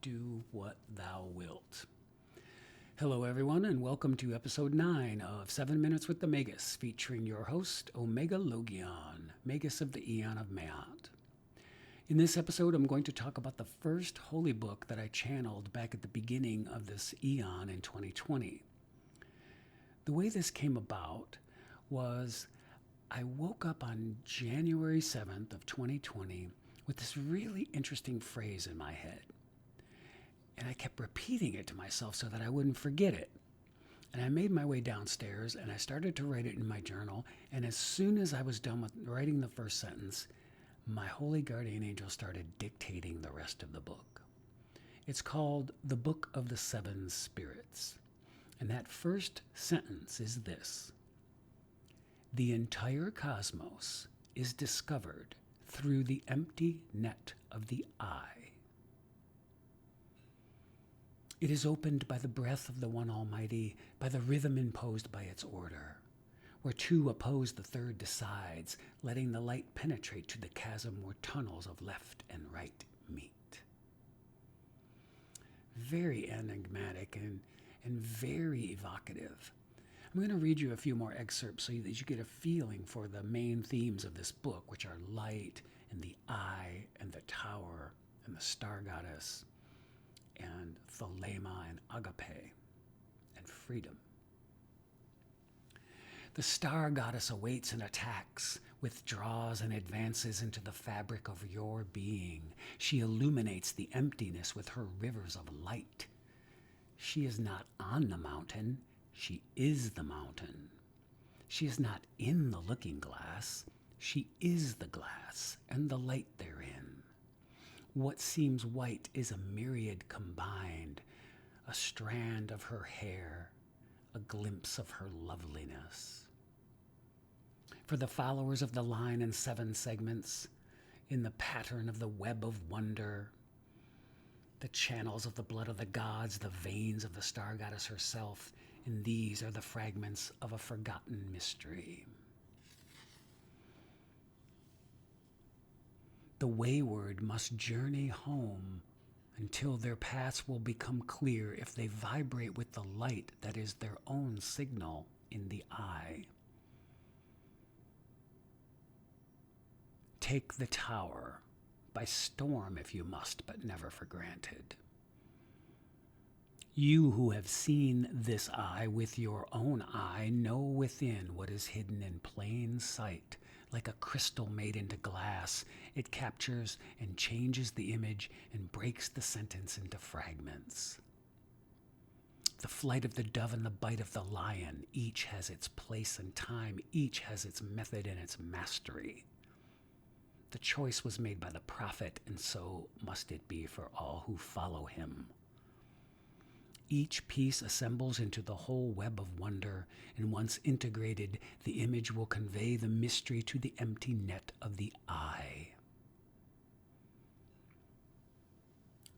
do what thou wilt. Hello, everyone, and welcome to episode 9 of 7 Minutes with the Magus, featuring your host, Omega Logion, Magus of the Eon of Maat. In this episode, I'm going to talk about the first holy book that I channeled back at the beginning of this eon in 2020. The way this came about was I woke up on January 7th of 2020 with this really interesting phrase in my head. And I kept repeating it to myself so that I wouldn't forget it. And I made my way downstairs and I started to write it in my journal. And as soon as I was done with writing the first sentence, my holy guardian angel started dictating the rest of the book. It's called The Book of the Seven Spirits. And that first sentence is this: the entire cosmos is discovered through the empty net of the eye. It is opened by the breath of the One Almighty, by the rhythm imposed by its order. Where two oppose, the third decides, letting the light penetrate to the chasm where tunnels of left and right meet. Very enigmatic and very evocative. I'm going to read you a few more excerpts so that you get a feeling for the main themes of this book, which are light and the eye and the tower and the star goddess and thelema and agape and freedom. The star goddess awaits and attacks, withdraws and advances into the fabric of your being. She illuminates the emptiness with her rivers of light. She is not on the mountain, she is the mountain. She is not in the looking glass, she is the glass and the light therein. What seems white is a myriad combined, a strand of her hair, a glimpse of her loveliness. For the followers of the line in 7 segments, in the pattern of the web of wonder, the channels of the blood of the gods, the veins of the star goddess herself, and these are the fragments of a forgotten mystery. The wayward must journey home until their paths will become clear if they vibrate with the light that is their own signal in the eye. Take the tower by storm if you must, but never for granted. You who have seen this eye with your own eye know within what is hidden in plain sight. Like a crystal made into glass, it captures and changes the image and breaks the sentence into fragments. The flight of the dove and the bite of the lion, each has its place and time, each has its method and its mastery. The choice was made by the prophet, and so must it be for all who follow him. Each piece assembles into the whole web of wonder, and once integrated, the image will convey the mystery to the empty net of the eye.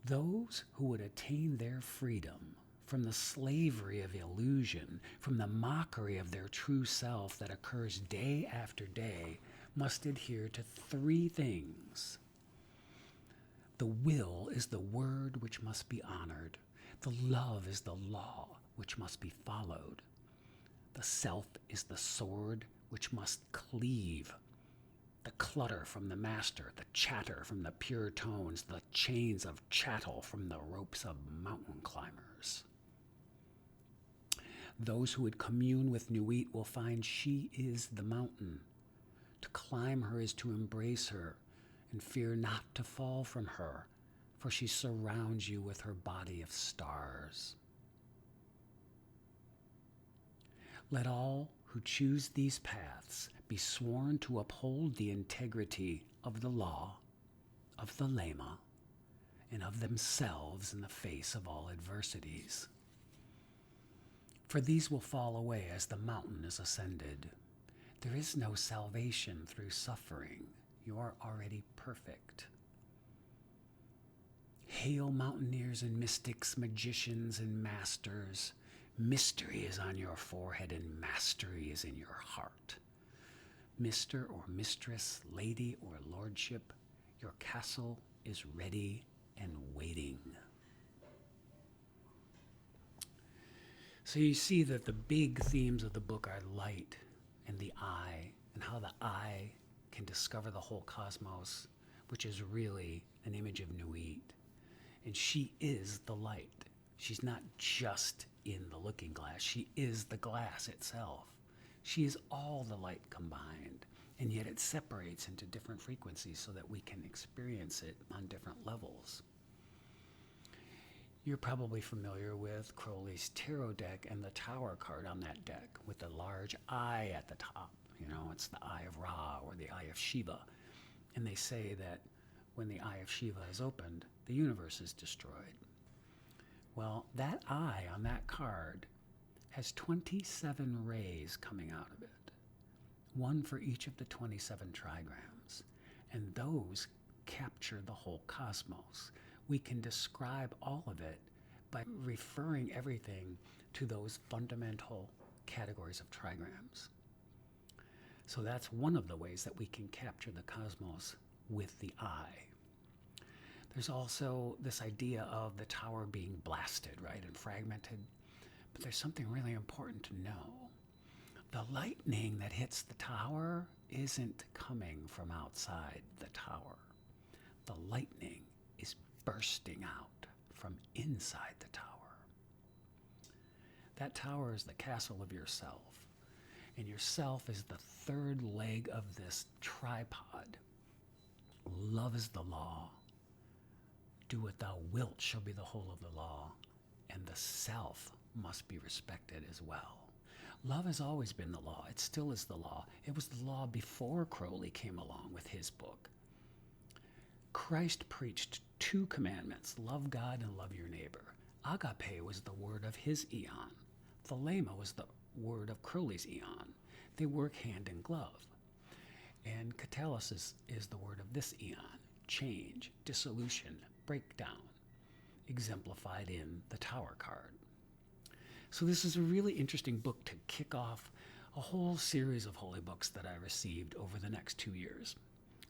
Those who would attain their freedom from the slavery of illusion, from the mockery of their true self that occurs day after day, must adhere to 3 things. The will is the word which must be honored. The love is the law which must be followed. The self is the sword which must cleave. The clutter from the master, the chatter from the pure tones, the chains of chattel from the ropes of mountain climbers. Those who would commune with Nuit will find she is the mountain. To climb her is to embrace her, and fear not to fall from her, for she surrounds you with her body of stars. Let all who choose these paths be sworn to uphold the integrity of the law, of the lema, and of themselves in the face of all adversities. For these will fall away as the mountain is ascended. There is no salvation through suffering. You are already perfect. Hail, mountaineers and mystics, magicians and masters. Mystery is on your forehead and mastery is in your heart. Mr. or mistress, lady or lordship, your castle is ready and waiting. So you see that the big themes of the book are light and the eye, and how the eye can discover the whole cosmos, which is really an image of Nuit. And she is the light. She's not just in the looking glass. She is the glass itself. She is all the light combined, and yet it separates into different frequencies so that we can experience it on different levels. You're probably familiar with Crowley's tarot deck and the Tower card on that deck with the large eye at the top. You know, it's the Eye of Ra or the Eye of Shiva. And they say that when the Eye of Shiva is opened, the universe is destroyed. Well, that eye on that card has 27 rays coming out of it, one for each of the 27 trigrams. And those capture the whole cosmos. We can describe all of it by referring everything to those fundamental categories of trigrams. So that's one of the ways that we can capture the cosmos with the eye. There's also this idea of the tower being blasted, right, and fragmented. But there's something really important to know. The lightning that hits the tower isn't coming from outside the tower. The lightning is bursting out from inside the tower. That tower is the castle of yourself, and yourself is the third leg of this tripod. Love is the law. Do what thou wilt shall be the whole of the law, and the self must be respected as well. Love has always been the law. It still is the law. It was the law before Crowley came along with his book. Christ preached 2 commandments, love God and love your neighbor. Agape was the word of his eon. Thelema was the word of Crowley's eon. They work hand in glove. And catalysis is the word of this eon, change, dissolution, breakdown, exemplified in the Tower card. So this is a really interesting book to kick off a whole series of holy books that I received over the next 2 years.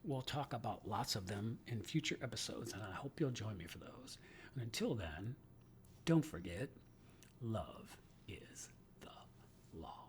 We'll talk about lots of them in future episodes, and I hope you'll join me for those. And until then, don't forget, love is the law.